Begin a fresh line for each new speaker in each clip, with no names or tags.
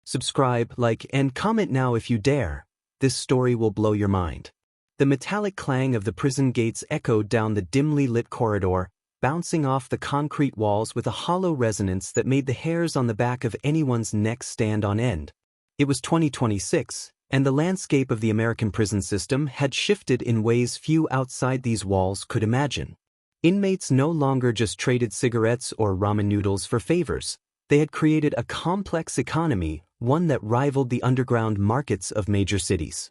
Subscribe, like, and comment now if you dare. This story will blow your mind. The metallic clang of the prison gates echoed down the dimly lit corridor, bouncing off the concrete walls with a hollow resonance that made the hairs on the back of anyone's neck stand on end. It was 2026, and the landscape of the American prison system had shifted in ways few outside these walls could imagine. Inmates no longer just traded cigarettes or ramen noodles for favors. They had created a complex economy, one that rivaled the underground markets of major cities.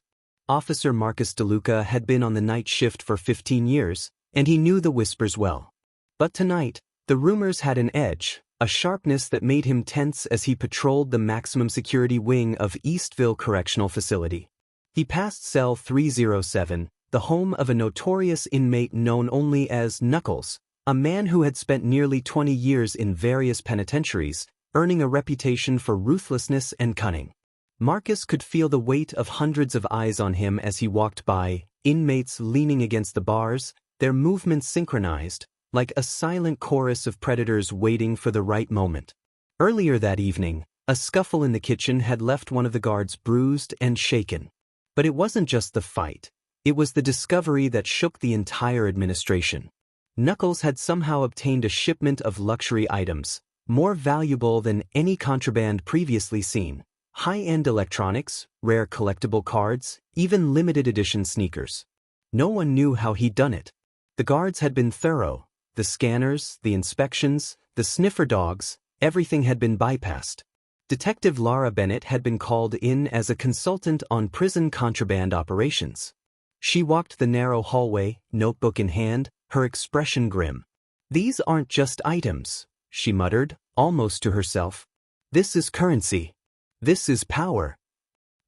Officer Marcus DeLuca had been on the night shift for 15 years, and he knew the whispers well. But tonight, the rumors had an edge, a sharpness that made him tense as he patrolled the maximum security wing of Eastville Correctional Facility. He passed cell 307, the home of a notorious inmate known only as Knuckles, a man who had spent nearly 20 years in various penitentiaries, earning a reputation for ruthlessness and cunning. Marcus could feel the weight of hundreds of eyes on him as he walked by, inmates leaning against the bars, their movements synchronized, like a silent chorus of predators waiting for the right moment. Earlier that evening, a scuffle in the kitchen had left one of the guards bruised and shaken. But it wasn't just the fight. It was the discovery that shook the entire administration. Knuckles had somehow obtained a shipment of luxury items, more valuable than any contraband previously seen. High-end electronics, rare collectible cards, even limited edition sneakers. No one knew how he'd done it. The guards had been thorough. The scanners, the inspections, the sniffer dogs, everything had been bypassed. Detective Laura Bennett had been called in as a consultant on prison contraband operations. She walked the narrow hallway, notebook in hand, her expression grim. "These aren't just items," she muttered, almost to herself. "This is currency. This is power."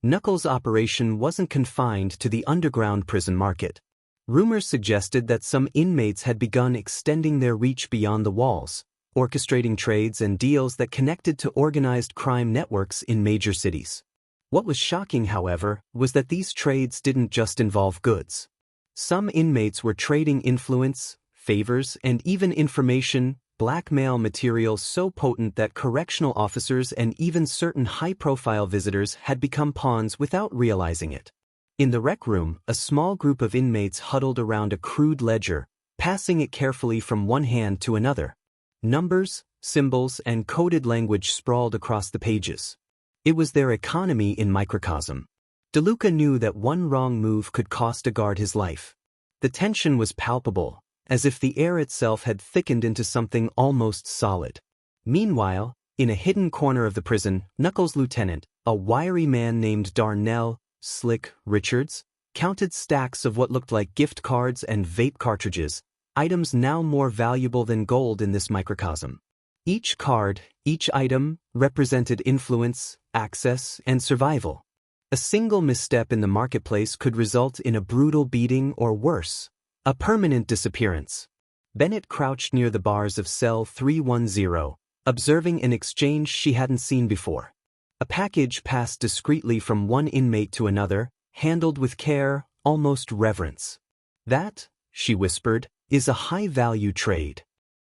Knuckles' operation wasn't confined to the underground prison market. Rumors suggested that some inmates had begun extending their reach beyond the walls, orchestrating trades and deals that connected to organized crime networks in major cities. What was shocking, however, was that these trades didn't just involve goods. Some inmates were trading influence, favors, and even information, blackmail material so potent that correctional officers and even certain high-profile visitors had become pawns without realizing it. In the rec room, a small group of inmates huddled around a crude ledger, passing it carefully from one hand to another. Numbers, symbols, and coded language sprawled across the pages. It was their economy in microcosm. DeLuca knew that one wrong move could cost a guard his life. The tension was palpable, as if the air itself had thickened into something almost solid. Meanwhile, in a hidden corner of the prison, Knuckles' lieutenant, a wiry man named Darnell Slick Richards, counted stacks of what looked like gift cards and vape cartridges, items now more valuable than gold in this microcosm. Each card, each item, represented influence, access, and survival. A single misstep in the marketplace could result in a brutal beating or worse, a permanent disappearance. Bennett crouched near the bars of cell 310, observing an exchange she hadn't seen before. A package passed discreetly from one inmate to another, handled with care, almost reverence. "That," she whispered, "is a high-value trade."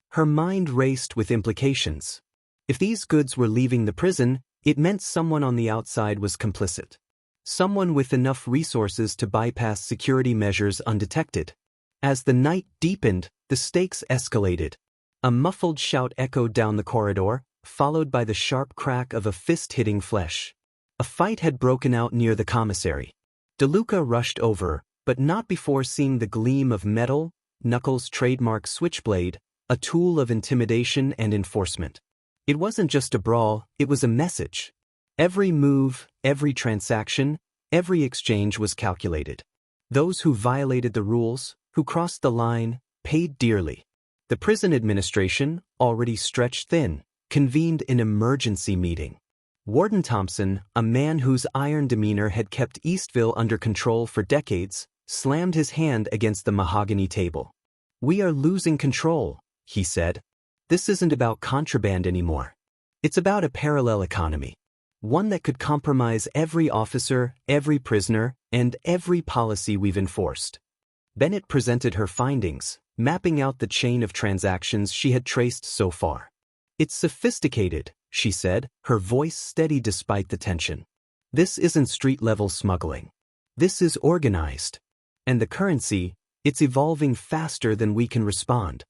Her mind raced with implications. If these goods were leaving the prison, it meant someone on the outside was complicit. Someone with enough resources to bypass security measures undetected. As the night deepened, the stakes escalated. A muffled shout echoed down the corridor, followed by the sharp crack of a fist hitting flesh. A fight had broken out near the commissary. DeLuca rushed over, but not before seeing the gleam of metal, Knuckles' trademark switchblade, a tool of intimidation and enforcement. It wasn't just a brawl, it was a message. Every move, every transaction, every exchange was calculated. Those who violated the rules, who crossed the line, paid dearly. The prison administration, already stretched thin, convened an emergency meeting. Warden Thompson, a man whose iron demeanor had kept Eastville under control for decades, slammed his hand against the mahogany table. "We are losing control," he said. "This isn't about contraband anymore. It's about a parallel economy. One that could compromise every officer, every prisoner, and every policy we've enforced." Bennett presented her findings, mapping out the chain of transactions she had traced so far. It's sophisticated, she said, her voice steady despite the tension. This isn't street-level smuggling. This is organized. And the currency, it's evolving faster than we can respond.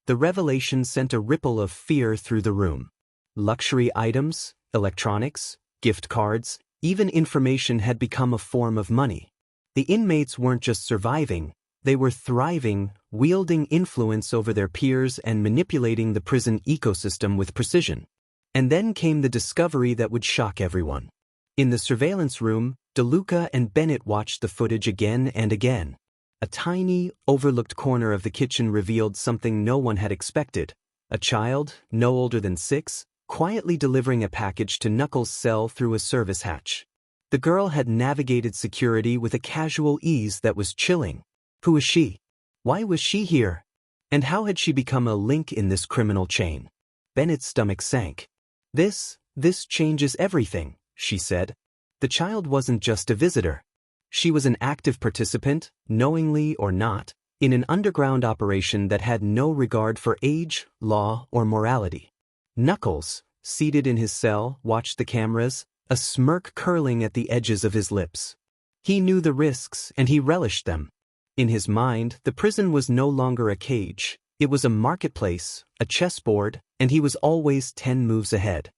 The revelation sent a ripple of fear through the room. Luxury items, electronics, gift cards, even information had become a form of money. The inmates weren't just surviving, they were thriving, wielding influence over their peers and manipulating the prison ecosystem with precision. And then came the discovery that would shock everyone. In the surveillance room, DeLuca and Bennett watched the footage again and again. A tiny, overlooked corner of the kitchen revealed something no one had expected. A child, no older than 6, quietly delivering a package to Knuckles' cell through a service hatch. The girl had navigated security with a casual ease that was chilling. Who was she? Why was she here? And how had she become a link in this criminal chain? Bennett's stomach sank. This changes everything, she said. The child wasn't just a visitor. She was an active participant, knowingly or not, in an underground operation that had no regard for age, law, or morality. Knuckles, seated in his cell, watched the cameras, a smirk curling at the edges of his lips. He knew the risks, and he relished them. In his mind, the prison was no longer a cage. It was a marketplace, a chessboard, and he was always 10 moves ahead.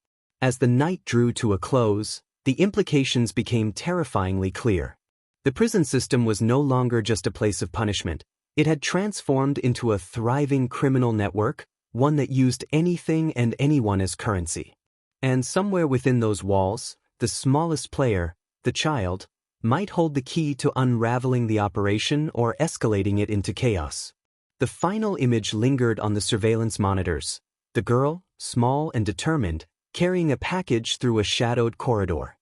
As the night drew to a close, the implications became terrifyingly clear. The prison system was no longer just a place of punishment. It had transformed into a thriving criminal network, one that used anything and anyone as currency. And somewhere within those walls, the smallest player, the child, might hold the key to unraveling the operation or escalating it into chaos. The final image lingered on the surveillance monitors. The girl, small and determined, carrying a package through a shadowed corridor.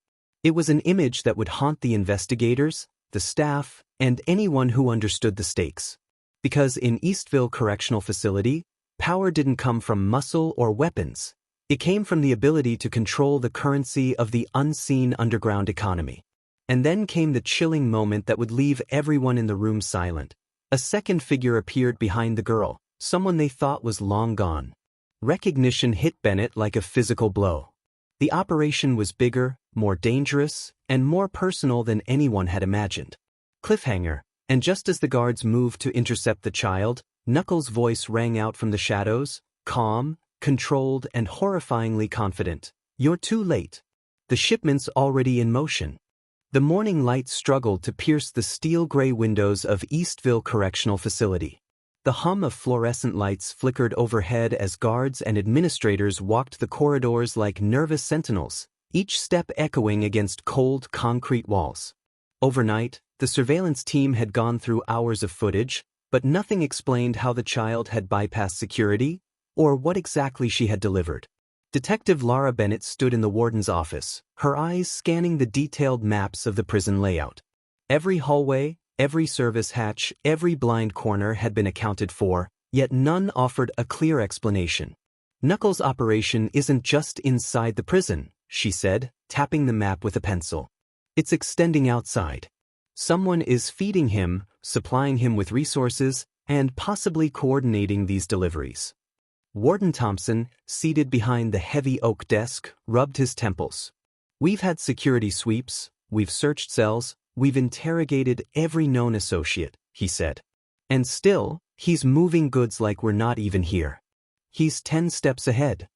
It was an image that would haunt the investigators, the staff, and anyone who understood the stakes. Because in Eastville Correctional Facility, power didn't come from muscle or weapons. It came from the ability to control the currency of the unseen underground economy. And then came the chilling moment that would leave everyone in the room silent. A second figure appeared behind the girl, someone they thought was long gone. Recognition hit Bennett like a physical blow. The operation was bigger, more dangerous, and more personal than anyone had imagined. Cliffhanger, and just as the guards moved to intercept the child, Knuckles' voice rang out from the shadows, calm, controlled, and horrifyingly confident. You're too late. The shipment's already in motion. The morning light struggled to pierce the steel-gray windows of Eastville Correctional Facility. The hum of fluorescent lights flickered overhead as guards and administrators walked the corridors like nervous sentinels, each step echoing against cold concrete walls. Overnight, the surveillance team had gone through hours of footage, but nothing explained how the child had bypassed security or what exactly she had delivered. Detective Laura Bennett stood in the warden's office, her eyes scanning the detailed maps of the prison layout. Every hallway, every service hatch, every blind corner had been accounted for, yet none offered a clear explanation. Knuckles' operation isn't just inside the prison, she said, tapping the map with a pencil. It's extending outside. Someone is feeding him, supplying him with resources, and possibly coordinating these deliveries. Warden Thompson, seated behind the heavy oak desk, rubbed his temples. We've had security sweeps, we've searched cells, we've interrogated every known associate, he said. And still, he's moving goods like we're not even here. He's 10 steps ahead.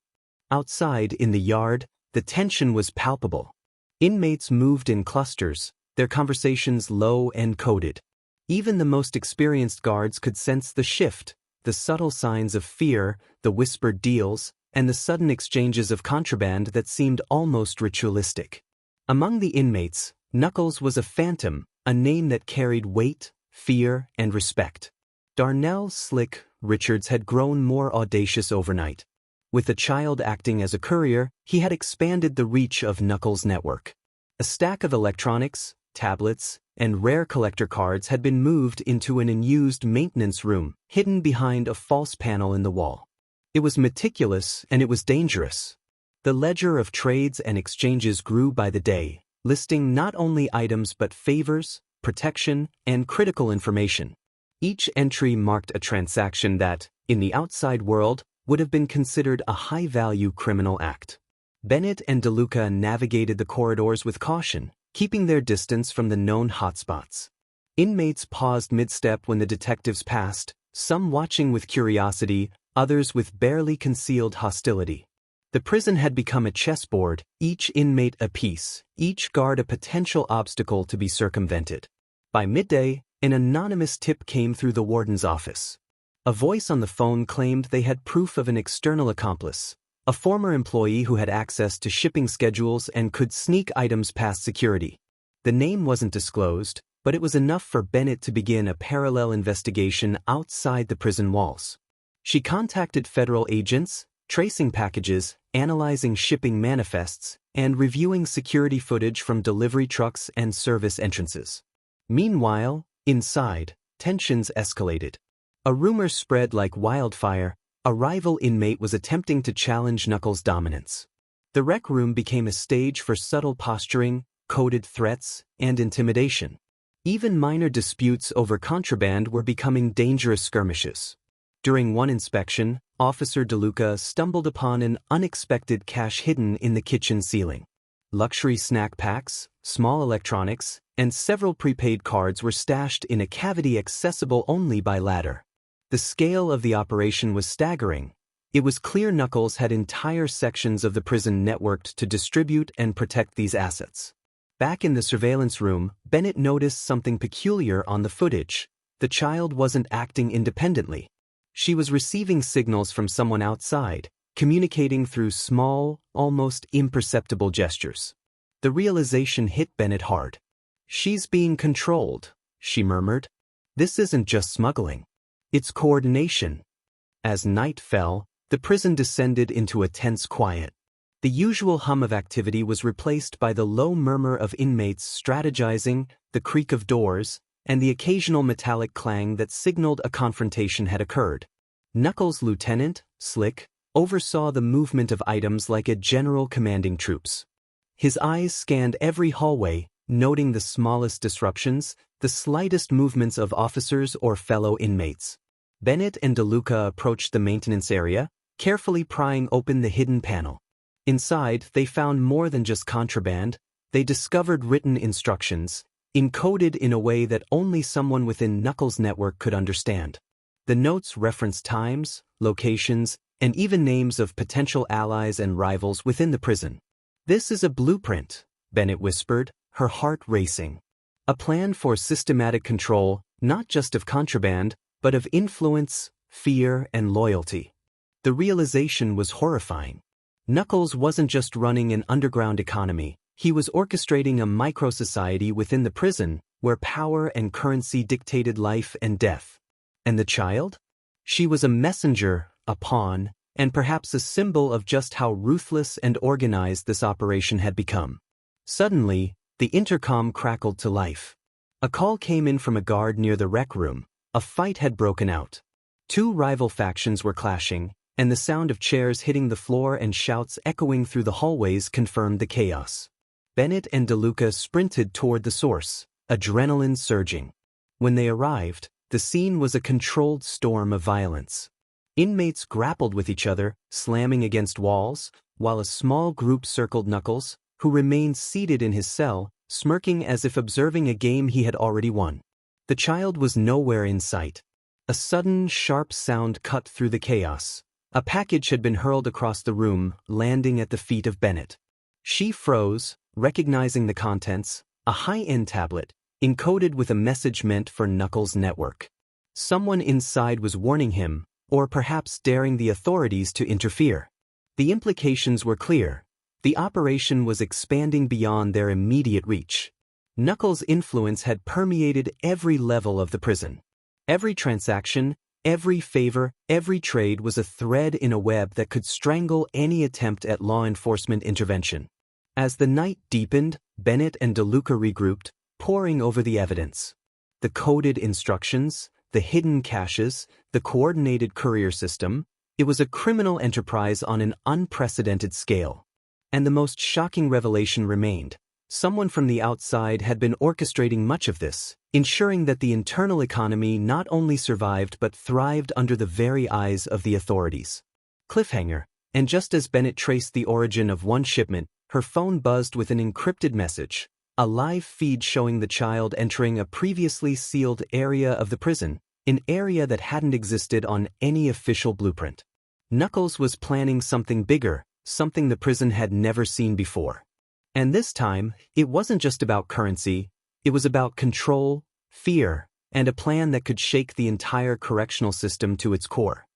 Outside, in the yard, the tension was palpable. Inmates moved in clusters, their conversations low and coded. Even the most experienced guards could sense the shift, the subtle signs of fear, the whispered deals, and the sudden exchanges of contraband that seemed almost ritualistic. Among the inmates, Knuckles was a phantom, a name that carried weight, fear, and respect. Darnell "Slick" Richards had grown more audacious overnight. With the child acting as a courier, he had expanded the reach of Knuckles' network. A stack of electronics, tablets, and rare collector cards had been moved into an unused maintenance room, hidden behind a false panel in the wall. It was meticulous and it was dangerous. The ledger of trades and exchanges grew by the day, listing not only items but favors, protection, and critical information. Each entry marked a transaction that, in the outside world, would have been considered a high-value criminal act. Bennett and DeLuca navigated the corridors with caution, keeping their distance from the known hotspots. Inmates paused mid-step when the detectives passed, some watching with curiosity, others with barely concealed hostility. The prison had become a chessboard, each inmate a piece, each guard a potential obstacle to be circumvented. By midday, an anonymous tip came through the warden's office. A voice on the phone claimed they had proof of an external accomplice, a former employee who had access to shipping schedules and could sneak items past security. The name wasn't disclosed, but it was enough for Bennett to begin a parallel investigation outside the prison walls. She contacted federal agents, tracing packages, analyzing shipping manifests, and reviewing security footage from delivery trucks and service entrances. Meanwhile, inside, tensions escalated. A rumor spread like wildfire. A rival inmate was attempting to challenge Knuckles' dominance. The rec room became a stage for subtle posturing, coded threats, and intimidation. Even minor disputes over contraband were becoming dangerous skirmishes. During one inspection, Officer DeLuca stumbled upon an unexpected cache hidden in the kitchen ceiling. Luxury snack packs, small electronics, and several prepaid cards were stashed in a cavity accessible only by ladder. The scale of the operation was staggering. It was clear Knuckles had entire sections of the prison networked to distribute and protect these assets. Back in the surveillance room, Bennett noticed something peculiar on the footage. The child wasn't acting independently. She was receiving signals from someone outside, communicating through small, almost imperceptible gestures. The realization hit Bennett hard. "She's being controlled," she murmured. "This isn't just smuggling. It's coordination." As night fell, the prison descended into a tense quiet. The usual hum of activity was replaced by the low murmur of inmates strategizing, the creak of doors, and the occasional metallic clang that signaled a confrontation had occurred. Knuckles' lieutenant, Slick, oversaw the movement of items like a general commanding troops. His eyes scanned every hallway, noting the smallest disruptions, the slightest movements of officers or fellow inmates. Bennett and DeLuca approached the maintenance area, carefully prying open the hidden panel. Inside, they found more than just contraband. They discovered written instructions, encoded in a way that only someone within Knuckles' network could understand. The notes referenced times, locations, and even names of potential allies and rivals within the prison. "This is a blueprint," Bennett whispered, her heart racing. "A plan for systematic control, not just of contraband, but of influence, fear, and loyalty." The realization was horrifying. Knuckles wasn't just running an underground economy, he was orchestrating a micro-society within the prison, where power and currency dictated life and death. And the child? She was a messenger, a pawn, and perhaps a symbol of just how ruthless and organized this operation had become. Suddenly, the intercom crackled to life. A call came in from a guard near the rec room. A fight had broken out. Two rival factions were clashing, and the sound of chairs hitting the floor and shouts echoing through the hallways confirmed the chaos. Bennett and DeLuca sprinted toward the source, adrenaline surging. When they arrived, the scene was a controlled storm of violence. Inmates grappled with each other, slamming against walls, while a small group circled Knuckles, who remained seated in his cell, smirking as if observing a game he had already won. The child was nowhere in sight. A sudden, sharp sound cut through the chaos. A package had been hurled across the room, landing at the feet of Bennett. She froze, recognizing the contents, a high-end tablet, encoded with a message meant for Knuckles' network. Someone inside was warning him, or perhaps daring the authorities to interfere. The implications were clear. The operation was expanding beyond their immediate reach. Knuckles' influence had permeated every level of the prison. Every transaction, every favor, every trade was a thread in a web that could strangle any attempt at law enforcement intervention. As the night deepened, Bennett and DeLuca regrouped, poring over the evidence. The coded instructions, the hidden caches, the coordinated courier system. It was a criminal enterprise on an unprecedented scale. And the most shocking revelation remained. Someone from the outside had been orchestrating much of this, ensuring that the internal economy not only survived but thrived under the very eyes of the authorities. Cliffhanger. And just as Bennett traced the origin of one shipment, her phone buzzed with an encrypted message, a live feed showing the child entering a previously sealed area of the prison, an area that hadn't existed on any official blueprint. Knuckles was planning something bigger, something the prison had never seen before. And this time, it wasn't just about currency, it was about control, fear, and a plan that could shake the entire correctional system to its core.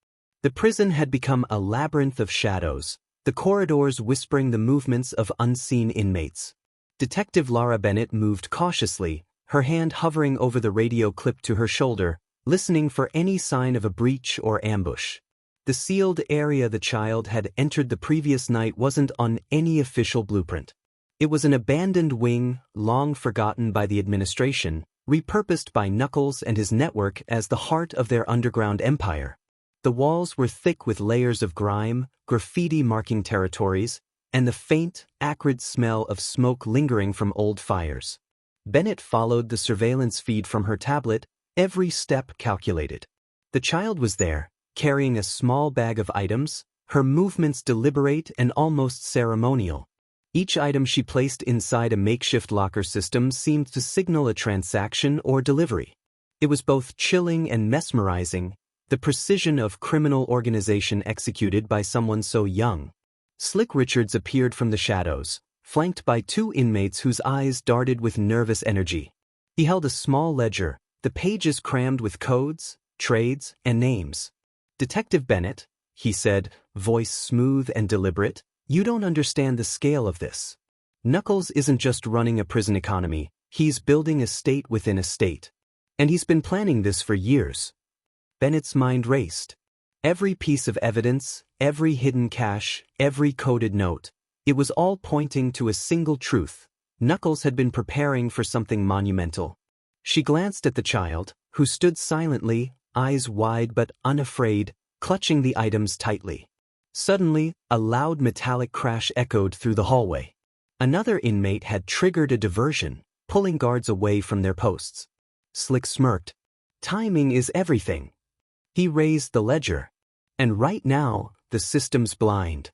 The prison had become a labyrinth of shadows, the corridors whispering the movements of unseen inmates. Detective Laura Bennett moved cautiously, her hand hovering over the radio clipped to her shoulder, listening for any sign of a breach or ambush. The sealed area the child had entered the previous night wasn't on any official blueprint. It was an abandoned wing, long forgotten by the administration, repurposed by Knuckles and his network as the heart of their underground empire. The walls were thick with layers of grime, graffiti marking territories, and the faint, acrid smell of smoke lingering from old fires. Bennett followed the surveillance feed from her tablet, every step calculated. The child was there, carrying a small bag of items, her movements deliberate and almost ceremonial. Each item she placed inside a makeshift locker system seemed to signal a transaction or delivery. It was both chilling and mesmerizing, the precision of criminal organization executed by someone so young. Slick Richards appeared from the shadows, flanked by two inmates whose eyes darted with nervous energy. He held a small ledger, the pages crammed with codes, trades, and names. "Detective Bennett," he said, voice smooth and deliberate, "you don't understand the scale of this. Knuckles isn't just running a prison economy, he's building a state within a state. And he's been planning this for years." Bennett's mind raced. Every piece of evidence, every hidden cache, every coded note, it was all pointing to a single truth. Knuckles had been preparing for something monumental. She glanced at the child, who stood silently, eyes wide but unafraid, clutching the items tightly. Suddenly, a loud metallic crash echoed through the hallway. Another inmate had triggered a diversion, pulling guards away from their posts. Slick smirked. "Timing is everything." He raised the ledger. "And right now, the system's blind."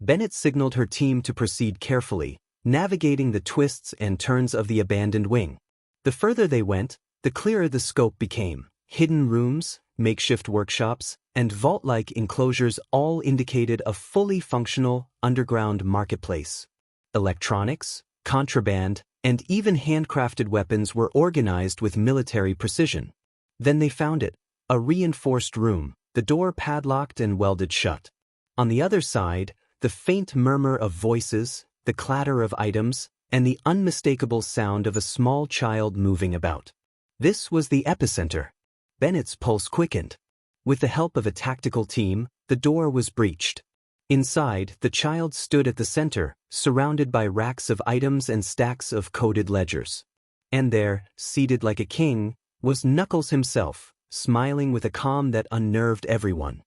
Bennett signaled her team to proceed carefully, navigating the twists and turns of the abandoned wing. The further they went, the clearer the scope became. Hidden rooms, makeshift workshops, and vault-like enclosures all indicated a fully functional underground marketplace. Electronics, contraband, and even handcrafted weapons were organized with military precision. Then they found it, a reinforced room, the door padlocked and welded shut. On the other side, the faint murmur of voices, the clatter of items, and the unmistakable sound of a small child moving about. This was the epicenter. Bennett's pulse quickened. With the help of a tactical team, the door was breached. Inside, the child stood at the center, surrounded by racks of items and stacks of coded ledgers. And there, seated like a king, was Knuckles himself, smiling with a calm that unnerved everyone.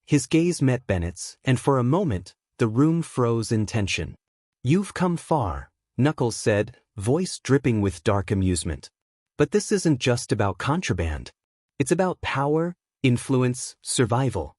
His gaze met Bennett's, and for a moment, the room froze in tension. "You've come far," Knuckles said, voice dripping with dark amusement. "But this isn't just about contraband. It's about power, influence, survival."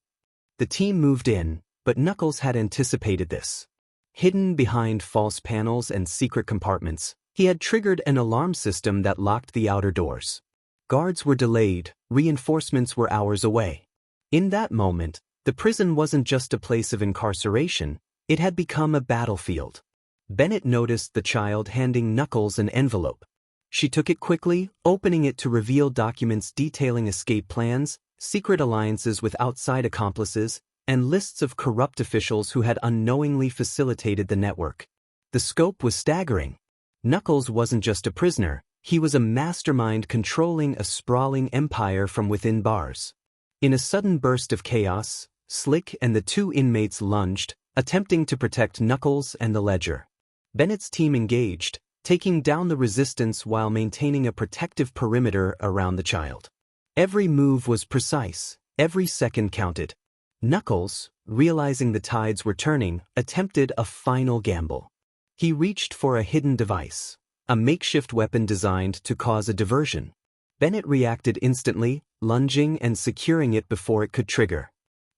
The team moved in, but Knuckles had anticipated this. Hidden behind false panels and secret compartments, he had triggered an alarm system that locked the outer doors. Guards were delayed, reinforcements were hours away. In that moment, the prison wasn't just a place of incarceration, it had become a battlefield. Bennett noticed the child handing Knuckles an envelope. She took it quickly, opening it to reveal documents detailing escape plans, secret alliances with outside accomplices, and lists of corrupt officials who had unknowingly facilitated the network. The scope was staggering. Knuckles wasn't just a prisoner, he was a mastermind controlling a sprawling empire from within bars. In a sudden burst of chaos, Slick and the two inmates lunged, attempting to protect Knuckles and the ledger. Bennett's team engaged, taking down the resistance while maintaining a protective perimeter around the child. Every move was precise, every second counted. Knuckles, realizing the tides were turning, attempted a final gamble. He reached for a hidden device, a makeshift weapon designed to cause a diversion. Bennett reacted instantly, lunging and securing it before it could trigger.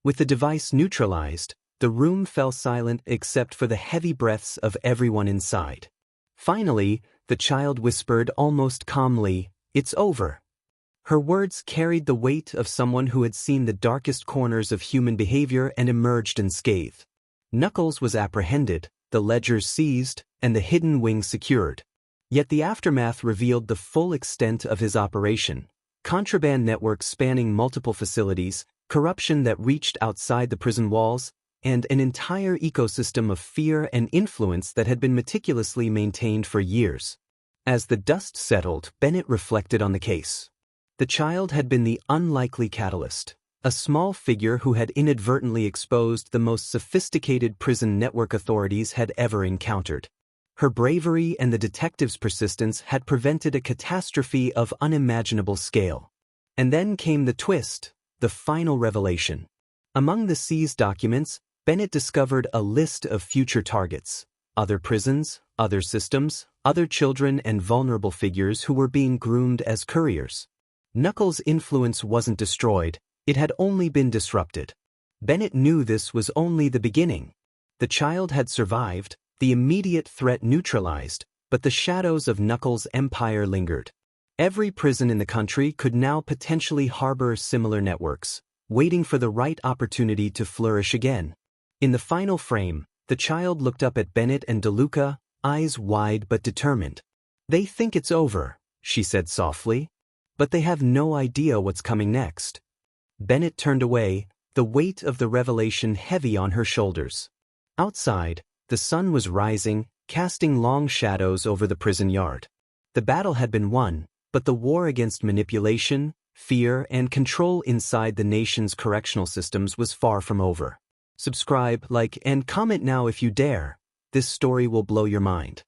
With the device neutralized, the room fell silent except for the heavy breaths of everyone inside. Finally, the child whispered almost calmly, "It's over." Her words carried the weight of someone who had seen the darkest corners of human behavior and emerged unscathed. Knuckles was apprehended, the ledgers seized, and the hidden wing secured. Yet the aftermath revealed the full extent of his operation: contraband networks spanning multiple facilities, corruption that reached outside the prison walls, and an entire ecosystem of fear and influence that had been meticulously maintained for years. As the dust settled, Bennett reflected on the case. The child had been the unlikely catalyst, a small figure who had inadvertently exposed the most sophisticated prison network authorities had ever encountered. Her bravery and the detective's persistence had prevented a catastrophe of unimaginable scale. And then came the twist, the final revelation. Among the seized documents, Bennett discovered a list of future targets: other prisons, other systems, other children and vulnerable figures who were being groomed as couriers. Knuckles' influence wasn't destroyed, it had only been disrupted. Bennett knew this was only the beginning. The child had survived, the immediate threat neutralized, but the shadows of Knuckles' empire lingered. Every prison in the country could now potentially harbor similar networks, waiting for the right opportunity to flourish again. In the final frame, the child looked up at Bennett and DeLuca, eyes wide but determined. "They think it's over," she said softly, "but they have no idea what's coming next." Bennett turned away, the weight of the revelation heavy on her shoulders. Outside, the sun was rising, casting long shadows over the prison yard. The battle had been won, but the war against manipulation, fear, and control inside the nation's correctional systems was far from over. Subscribe, like, and comment now if you dare. This story will blow your mind.